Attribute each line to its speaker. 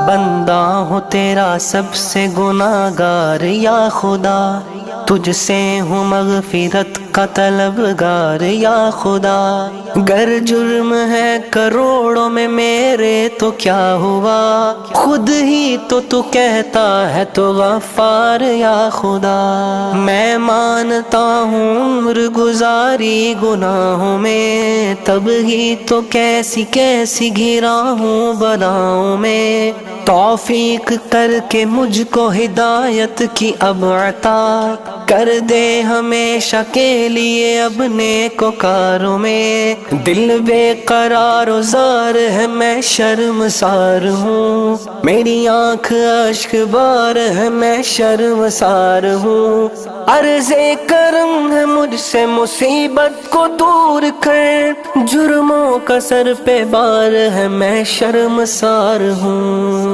Speaker 1: بندہ ہوں تیرا سب سے گناہگار یا خدا، تجھ سے ہوں مغفرت کا طلبگار یا خدا۔ گر جرم ہے کروڑوں میں میرے تو کیا ہوا، خود ہی تو کہتا ہے تو غفار یا خدا۔ میں مانتا ہوں عمر گزاری گناہوں میں، تب ہی تو کیسی کیسی گھرا ہوں بلاؤں میں۔ توفیق کر کے مجھ کو ہدایت کی اب عطا کر دے ہمیشہ کے لیے اب نیکوکاروں میں۔ دل بے قرار و زار ہے میں شرمسار ہوں، میری آنکھ اشک بار ہے میں شرمسار ہوں۔ عرض کرم ہے مجھ سے مصیبت کو دور کر، جرموں کا سر پہ بار ہے میں شرمسار ہوں۔